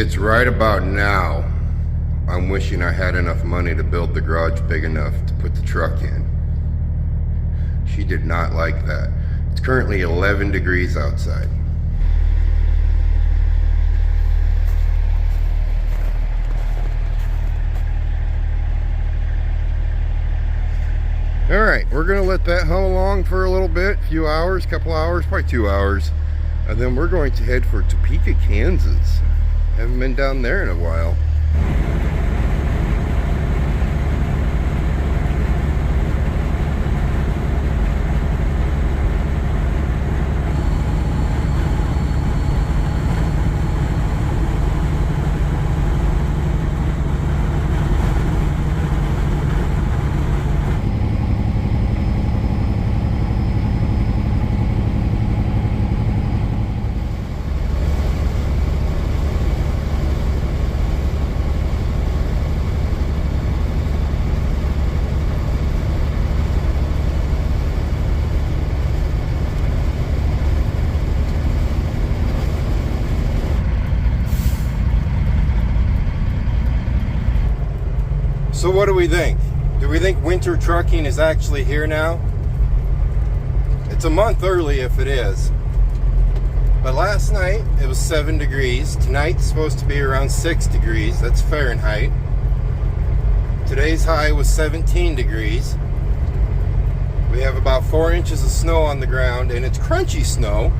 It's right about now. I'm wishing I had enough money to build the garage big enough to put the truck in. She did not like that. It's currently 11 degrees outside. All right, we're gonna let that hum along for a little bit, a few hours, couple hours, probably 2 hours. And then we're going to head for Topeka, Kansas. Haven't been down there in a while. So what do we think? Do we think winter trucking is actually here now? It's a month early if it is. But last night it was 7 degrees. Tonight's supposed to be around 6 degrees. That's Fahrenheit. Today's high was 17 degrees. We have about 4 inches of snow on the ground, and it's crunchy snow.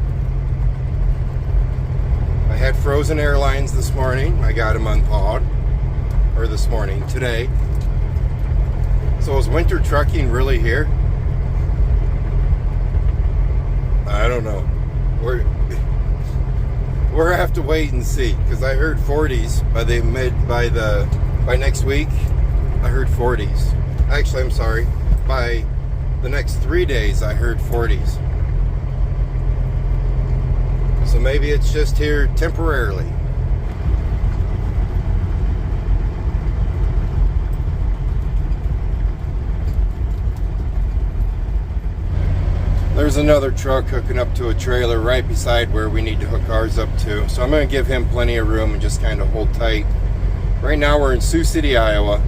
I had frozen airlines this morning. I got them unthawed. Or this morning, today. So is winter trucking really here? I don't know. We're gonna have to wait and see, because I heard 40s by next week. I heard 40s. Actually, I'm sorry. By the next 3 days, I heard 40s. So maybe it's just here temporarily. There's another truck hooking up to a trailer right beside where we need to hook ours up to. So I'm going to give him plenty of room and just kind of hold tight. Right now we're in Sioux City, Iowa.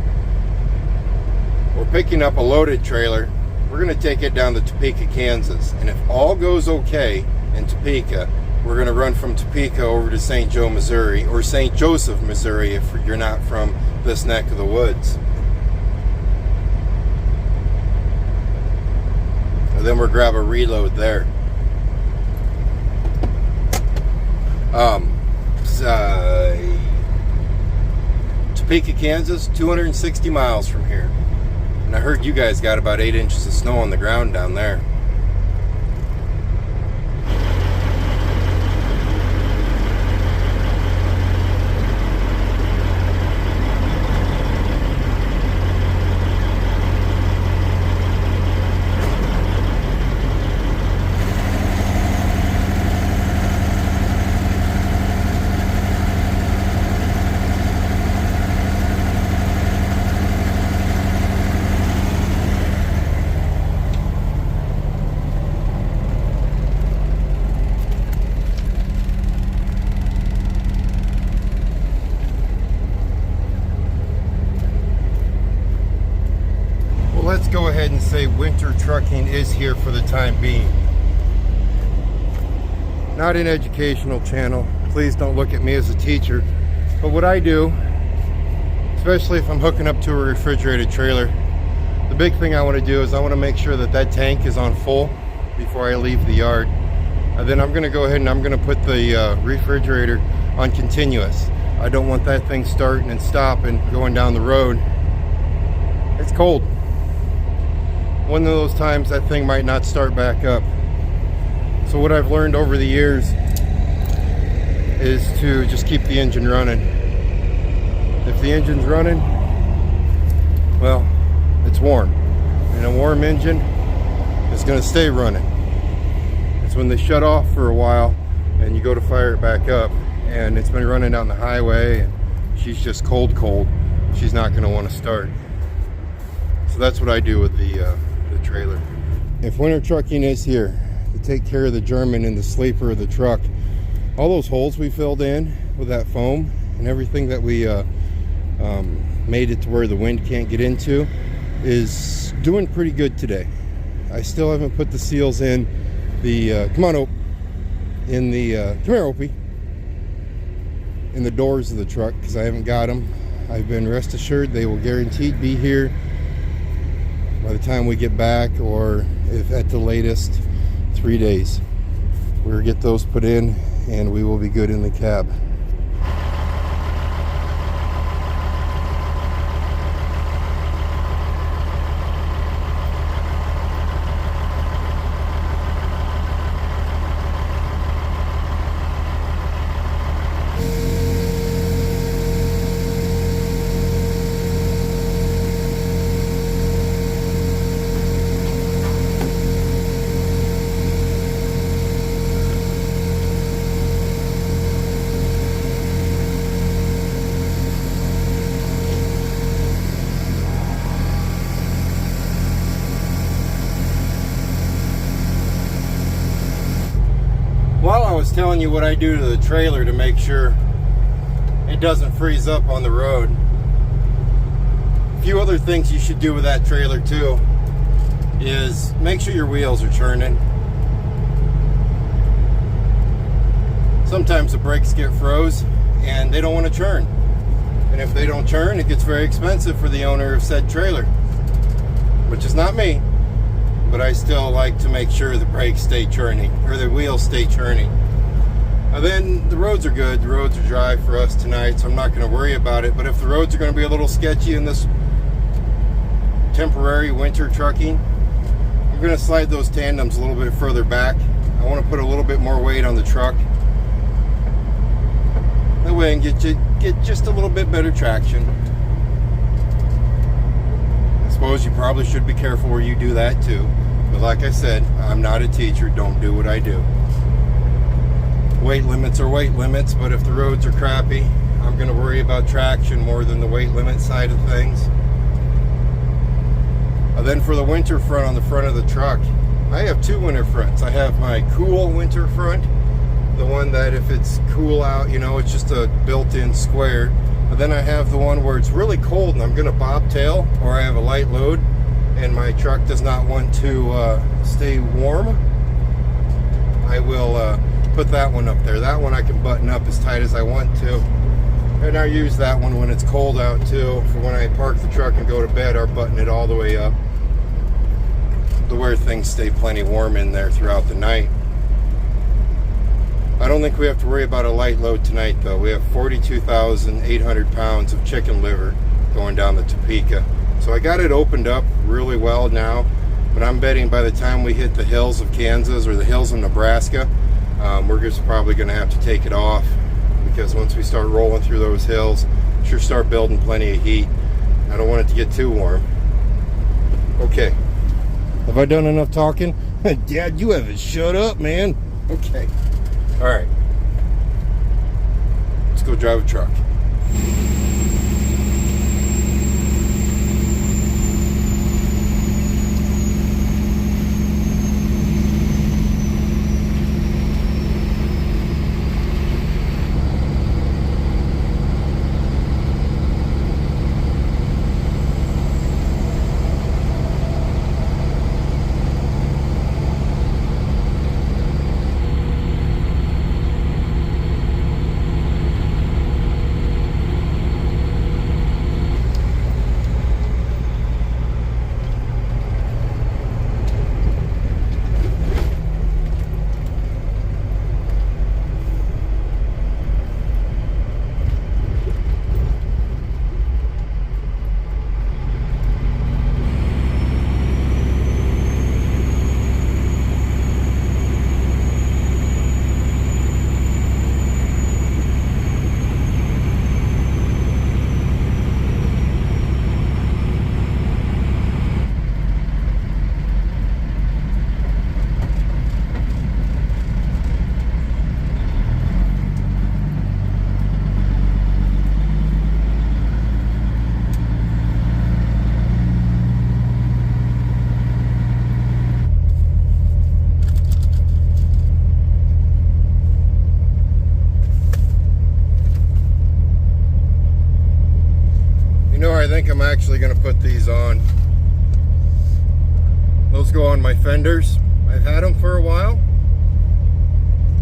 We're picking up a loaded trailer. We're going to take it down to Topeka, Kansas. And if all goes okay in Topeka, we're going to run from Topeka over to St. Joe, Missouri, or St. Joseph, Missouri, if you're not from this neck of the woods. Then we'll grab a reload there. Topeka, Kansas, 260 miles from here. And I heard you guys got about 8 inches of snow on the ground down there. Let's go ahead and say winter trucking is here for the time being. Not an educational channel. Please don't look at me as a teacher. But what I do, especially if I'm hooking up to a refrigerated trailer, the big thing I want to do is I want to make sure that that tank is on full before I leave the yard. And then I'm going to go ahead and I'm going to put the refrigerator on continuous. I don't want that thing starting and stopping going down the road. It's cold. One of those times that thing might not start back up. So what I've learned over the years is to just keep the engine running. If the engine's running, well, it's warm. And a warm engine is going to stay running. It's when they shut off for a while and you go to fire it back up and it's been running down the highway and she's just cold. She's not going to want to start. So that's what I do with the trailer. If winter trucking is here to take care of the German and the sleeper of the truck, all those holes we filled in with that foam and everything that we made it to where the wind can't get into is doing pretty good today. I still haven't put the seals in the come on, Opie. In the come here, Opie. In the doors of the truck, because I haven't got them. I've been rest assured they will guaranteed be here by the time we get back, or if at the latest 3 days. We'll get those put in and we will be good in the cab. Well, I was telling you what I do to the trailer to make sure it doesn't freeze up on the road. A few other things you should do with that trailer too is make sure your wheels are churning. Sometimes the brakes get froze and they don't want to churn. And if they don't churn, it gets very expensive for the owner of said trailer, which is not me. But I still like to make sure the brakes stay churning, or the wheels stay churning. And then the roads are good. The roads are dry for us tonight, so I'm not going to worry about it. But if the roads are going to be a little sketchy in this temporary winter trucking, I'm going to slide those tandems a little bit further back. I want to put a little bit more weight on the truck. That way I can get just a little bit better traction. I suppose you probably should be careful where you do that too. But like I said, I'm not a teacher. Don't do what I do. Weight limits are weight limits, but if the roads are crappy, I'm going to worry about traction more than the weight limit side of things. And then for the winter front on the front of the truck, I have two winter fronts. I have my cool winter front, the one that if it's cool out, you know, it's just a built-in square. But then I have the one where it's really cold and I'm going to bobtail, or I have a light load and my truck does not want to stay warm. I will put that one up there. That one I can button up as tight as I want to. And I use that one when it's cold out too. For when I park the truck and go to bed, I'll button it all the way up to where things stay plenty warm in there throughout the night. I don't think we have to worry about a light load tonight though. We have 42,800 pounds of chicken liver going down the Topeka. So I got it opened up really well now, but I'm betting by the time we hit the hills of Kansas or the hills of Nebraska, we're just probably going to have to take it off, because once we start rolling through those hills, sure start building plenty of heat. I don't want it to get too warm. Okay. Have I done enough talking? Dad, you haven't shut up, man. Okay. All right. Let's go drive a truck. I'm actually going to put these on. Those go on my fenders. I've had them for a while.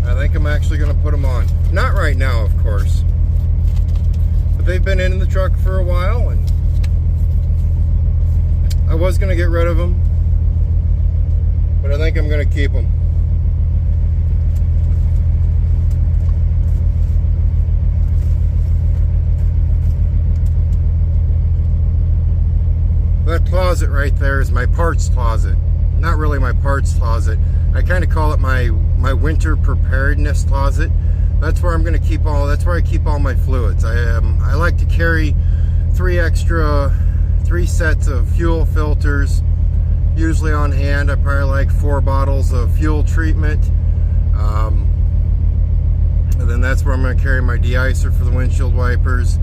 I think I'm actually going to put them on. Not right now, of course. But they've been in the truck for a while, and I was going to get rid of them, but I think I'm going to keep them. That closet right there is my parts closet. Not really my parts closet. I kind of call it my winter preparedness closet. That's where I'm going to keep all. That's where I keep all my fluids. I like to carry three sets of fuel filters, usually on hand. I probably like 4 bottles of fuel treatment. And then that's where I'm going to carry my de-icer for the windshield wipers,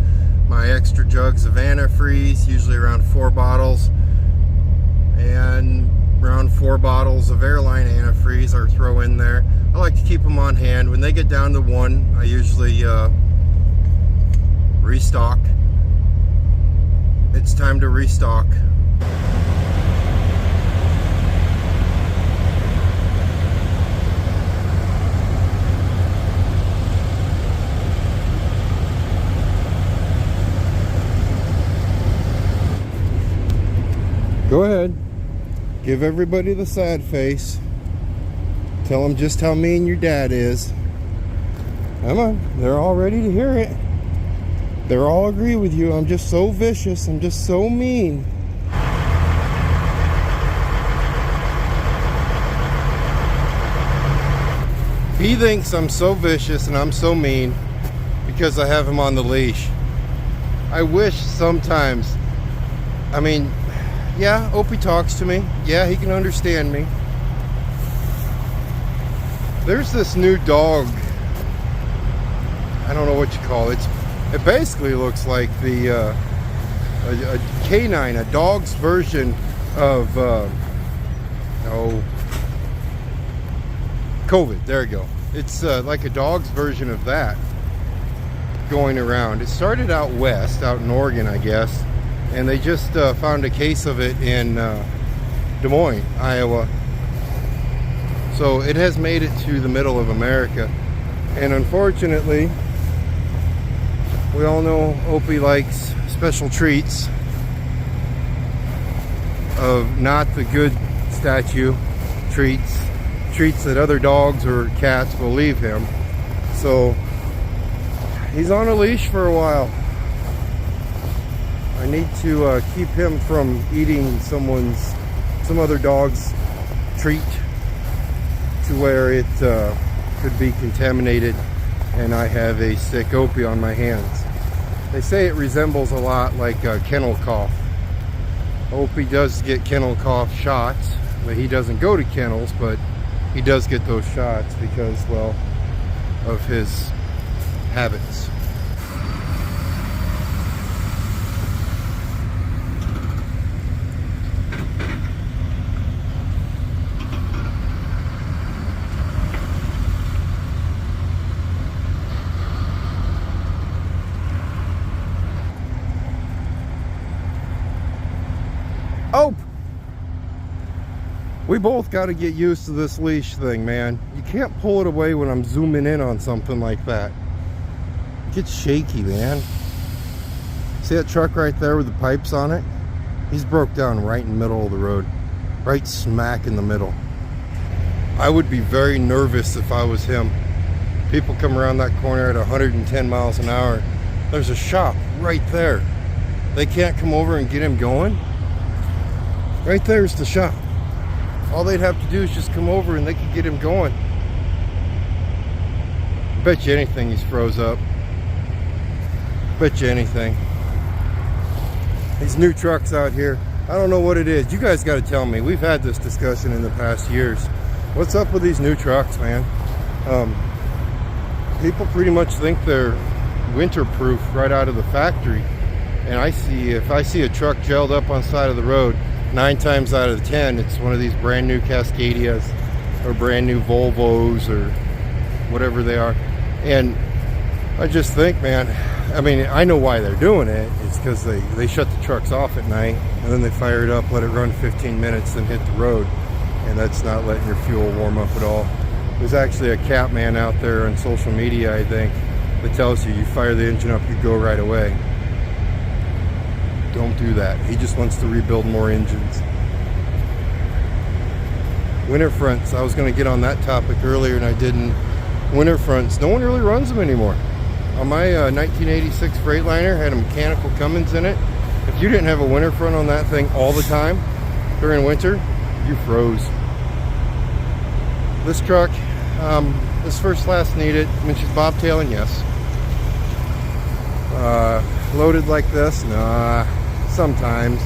my extra jugs of antifreeze, usually around 4 bottles, and around 4 bottles of airline antifreeze I throw in there. I like to keep them on hand. When they get down to 1, I usually restock. It's time to restock. Go ahead. Give everybody the sad face. Tell them just how mean your dad is. Come on. They're all ready to hear it. They're all agree with you. I'm just so vicious. I'm just so mean. He thinks I'm so vicious and I'm so mean because I have him on the leash. I wish sometimes, I mean, yeah, Opie talks to me. Yeah, he can understand me. There's this new dog. I don't know what you call it. It basically looks like a canine, a dog's version of COVID. There you go. It's like a dog's version of that going around. It started out west, out in Oregon, I guess, and they just found a case of it in Des Moines, Iowa. So it has made it to the middle of America, and unfortunately, we all know Opie likes special treats of not the good statue treats that other dogs or cats will leave him. So he's on a leash for a while. I need to keep him from eating some other dog's treat to where it could be contaminated and I have a sick Opie on my hands. They say it resembles a lot like kennel cough. Opie does get kennel cough shots, but he doesn't go to kennels, but he does get those shots because, well, of his habits. Oh! We both got to get used to this leash thing, man. You can't pull it away when I'm zooming in on something like that. It gets shaky, man. See that truck right there with the pipes on it? He's broke down right in the middle of the road. Right smack in the middle. I would be very nervous if I was him. People come around that corner at 110 miles an hour. There's a shop right there. They can't come over and get him going? Right there's the shop. All they'd have to do is just come over and they could get him going. Bet you anything he's froze up. Bet you anything. These new trucks out here, I don't know what it is. You guys got to tell me. We've had this discussion in the past years. What's up with these new trucks, man? People pretty much think they're winter-proof right out of the factory. And if I see a truck gelled up on the side of the road, 9 times out of 10, it's one of these brand new Cascadias or brand new Volvos or whatever they are. And I just think, man, I mean, I know why they're doing it. It's because they shut the trucks off at night, and then they fire it up, let it run 15 minutes, then hit the road. And that's not letting your fuel warm up at all. There's actually a cat man out there on social media, I think, that tells you fire the engine up, you go right away. Don't do that. He just wants to rebuild more engines. Winter fronts. I was going to get on that topic earlier and I didn't. Winter fronts. No one really runs them anymore. On my 1986 Freightliner, had a mechanical Cummins in it. If you didn't have a winter front on that thing all the time during winter, you froze. This truck, this first class needed. I mean, she's bobtailing, yes. Loaded like this, nah. Sometimes.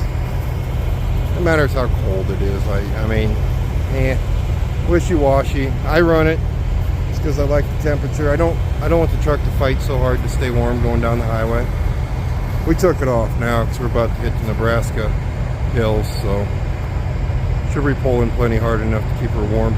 It matters how cold it is. I mean, wishy-washy. I run it just because I like the temperature. I don't want the truck to fight so hard to stay warm going down the highway. We took it off now because we're about to hit the Nebraska hills, so should be pulling plenty hard enough to keep her warm.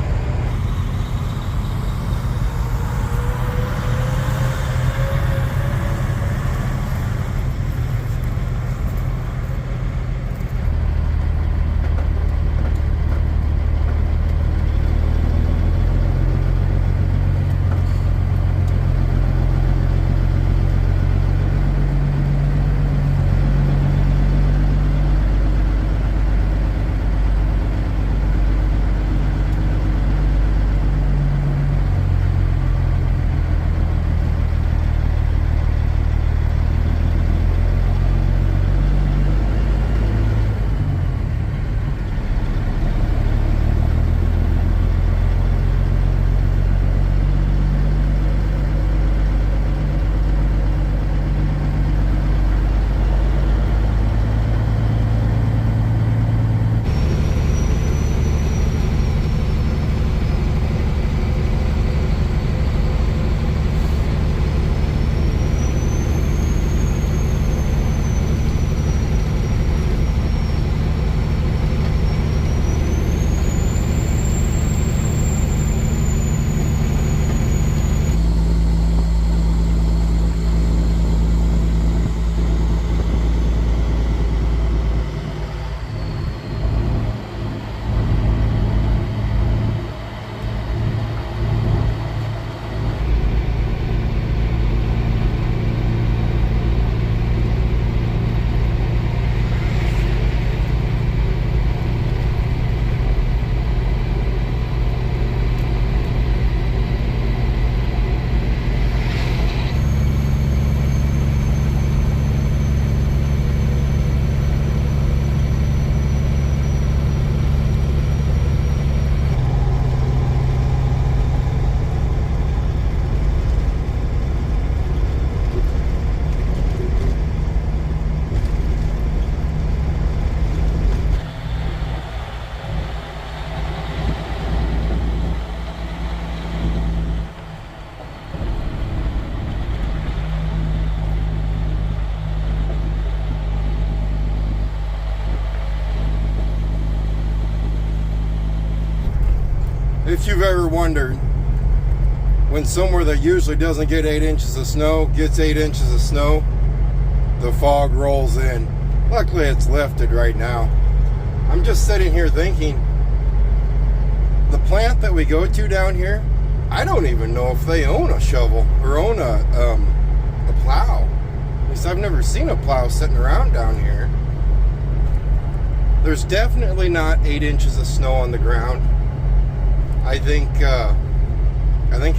If you've ever wondered, when somewhere that usually doesn't get 8 inches of snow gets 8 inches of snow, the fog rolls in. Luckily it's lifted right now. I'm just sitting here thinking, the plant that we go to down here, I don't even know if they own a shovel or own a plow. At least I've never seen a plow sitting around down here. There's definitely not 8 inches of snow on the ground. I think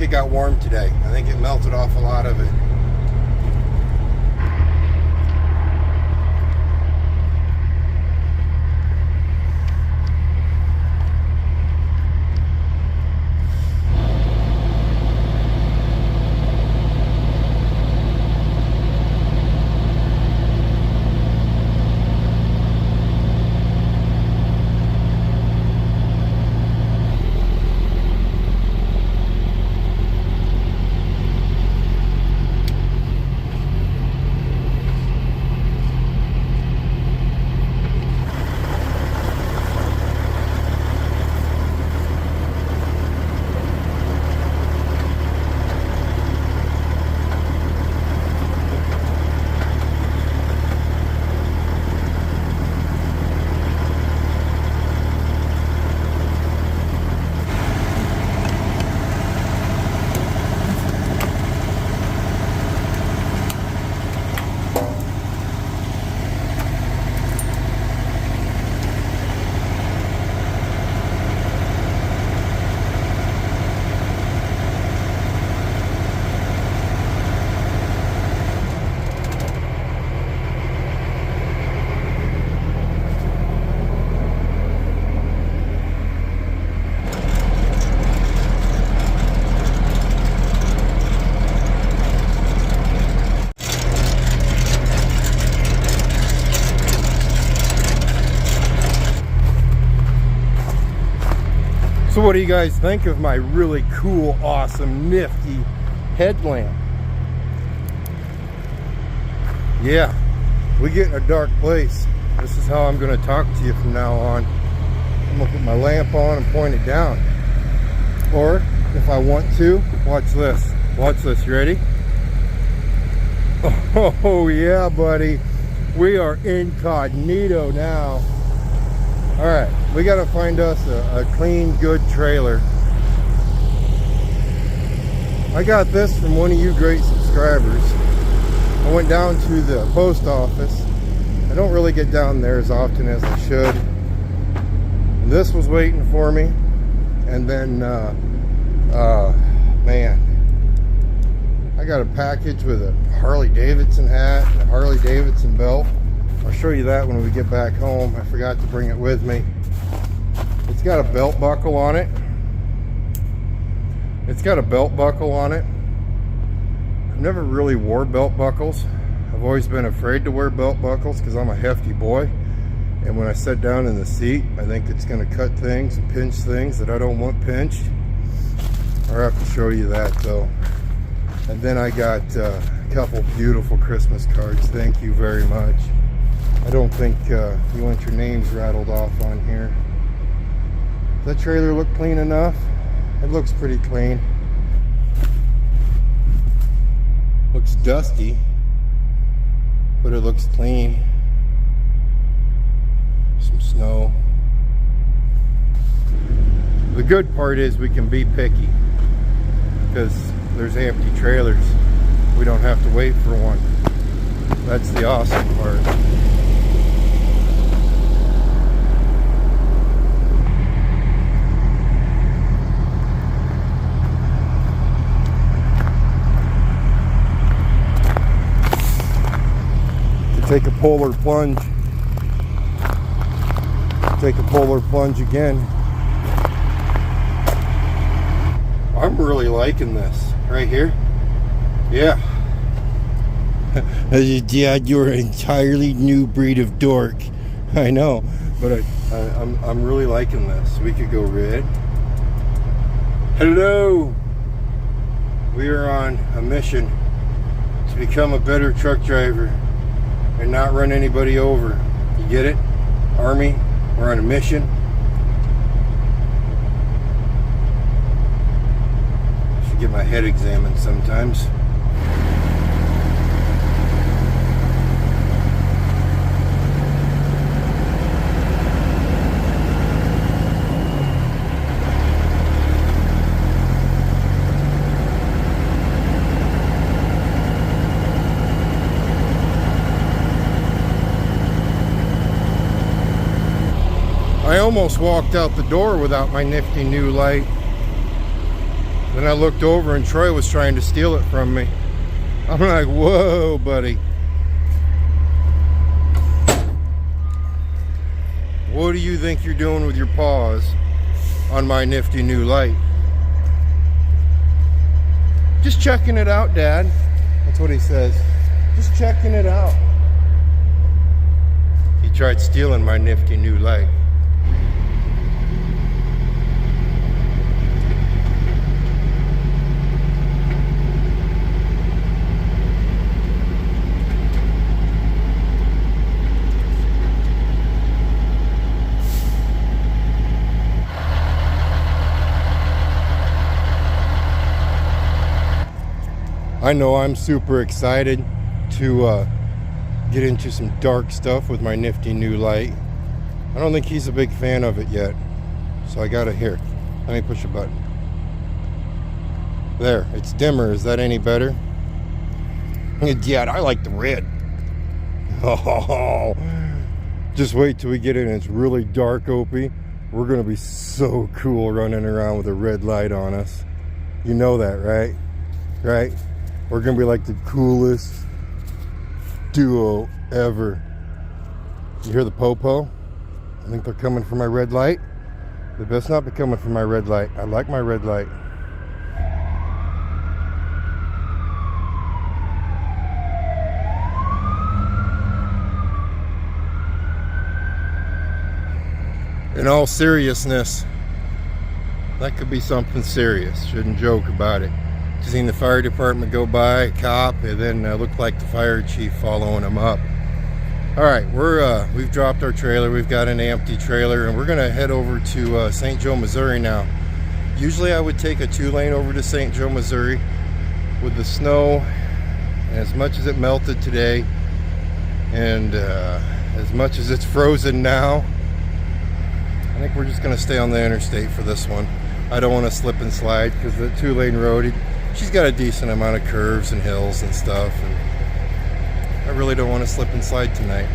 it got warm today. I think it melted off a lot of it. So what do you guys think of my really cool, awesome, nifty headlamp? Yeah, we get in a dark place. This is how I'm going to talk to you from now on. I'm going to put my lamp on and point it down. Or, if I want to, watch this. Watch this, you ready? Oh yeah, buddy. We are incognito now. Alright, we got to find us a clean, good trailer. I got this from one of you great subscribers. I went down to the post office. I don't really get down there as often as I should. And this was waiting for me. And then, man, I got a package with a Harley Davidson hat and a Harley Davidson belt. I'll show you that when we get back home. I forgot to bring it with me. It's got a belt buckle on it. It's got a belt buckle on it. I've never really wore belt buckles. I've always been afraid to wear belt buckles because I'm a hefty boy. And when I sit down in the seat, I think it's going to cut things and pinch things that I don't want pinched. I'll have to show you that though. And then I got a couple beautiful Christmas cards. Thank you very much. I don't think you want your names rattled off on here. Does that trailer look clean enough? It looks pretty clean. Looks dusty, but it looks clean. Some snow. The good part is we can be picky because there's empty trailers. We don't have to wait for one. That's the awesome part. To take a polar plunge. Take a polar plunge again. I'm really liking this right here. Yeah. As your dad, you're an entirely new breed of dork. I know, but I'm really liking this. We could go red. Hello. We are on a mission to become a better truck driver and not run anybody over. You get it? Army, we're on a mission. Should get my head examined sometimes. I almost walked out the door without my nifty new light. Then I looked over and Troy was trying to steal it from me. I'm like, whoa, buddy. What do you think you're doing with your paws on my nifty new light? Just checking it out, Dad. That's what he says. Just checking it out. He tried stealing my nifty new light. I know I'm super excited to get into some dark stuff with my nifty new light. I don't think he's a big fan of it yet. So I gotta, here, let me push a button. There, it's dimmer. Is that any better? Yeah, I like the red. Oh, just wait till we get in. It's really dark, Opie. We're gonna be so cool running around with a red light on us. You know that, right? Right? We're gonna be like the coolest duo ever. You hear the po-po? I think they're coming for my red light. They best not be coming for my red light. I like my red light. In all seriousness, That could be something serious. Shouldn't joke about it. Seen the fire department go by, a cop, and then looked like the fire chief following him up. All right, we've dropped our trailer. We've got an empty trailer, and we're gonna head over to St. Joe, Missouri now. Usually I would take a 2-lane over to St. Joe, Missouri. With the snow, and as much as it melted today, and as much as it's frozen now, I think we're just gonna stay on the interstate for this one. I don't want to slip and slide because the 2-lane road, she's got a decent amount of curves and hills and stuff, and I really don't want to slip and slide tonight.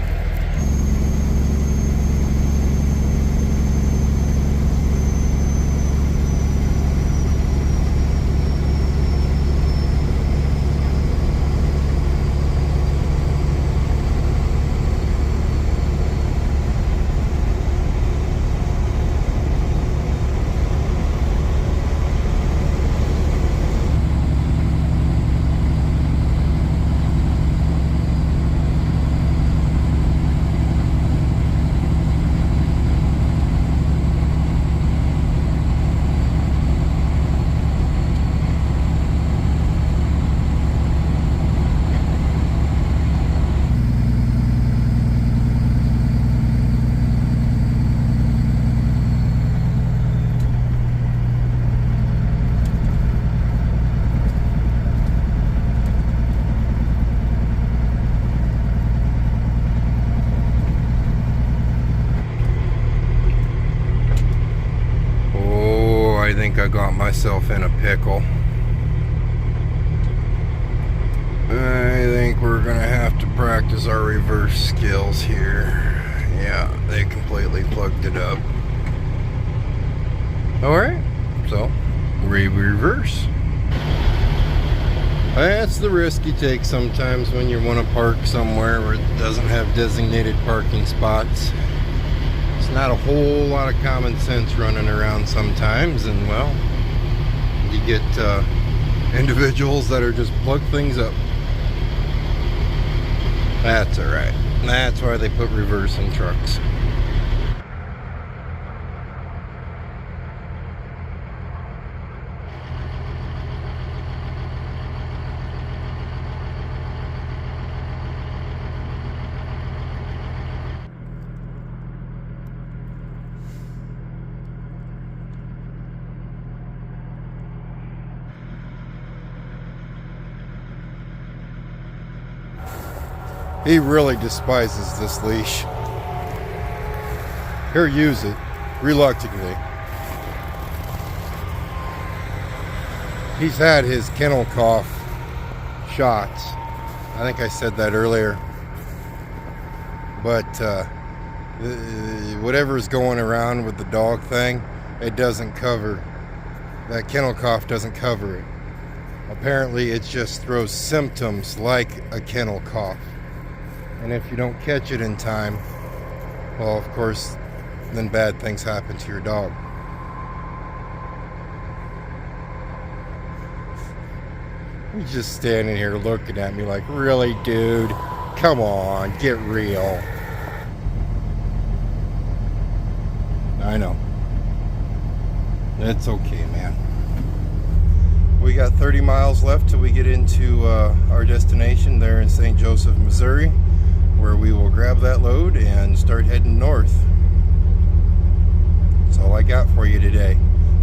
I think I got myself in a pickle. I think we're gonna have to practice our reverse skills here. Yeah, they completely plugged it up. Alright, so reverse. That's the risk you take sometimes when you want to park somewhere where it doesn't have designated parking spots. Not a whole lot of common sense running around sometimes, and well, you get individuals that are just plug things up. That's alright. That's why they put reverse in trucks. He really despises this leash. He'll use it reluctantly. He's had his kennel cough shots. I think I said that earlier. But whatever's going around with the dog thing, it doesn't cover. That kennel cough doesn't cover it. Apparently it just throws symptoms like a kennel cough. And if you don't catch it in time, well, of course, then bad things happen to your dog. He's just standing here looking at me like, really, dude? Come on, get real. I know. It's okay, man. We got 30 miles left till we get into our destination there in St. Joseph, Missouri, where we will grab that load and start heading north. That's all I got for you today.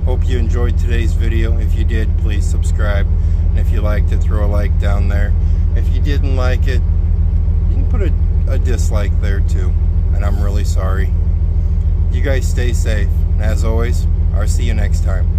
Hope you enjoyed today's video. If you did, please subscribe. And if you liked it, throw a like down there. If you didn't like it, you can put a dislike there too. And I'm really sorry. You guys stay safe. And as always, I'll see you next time.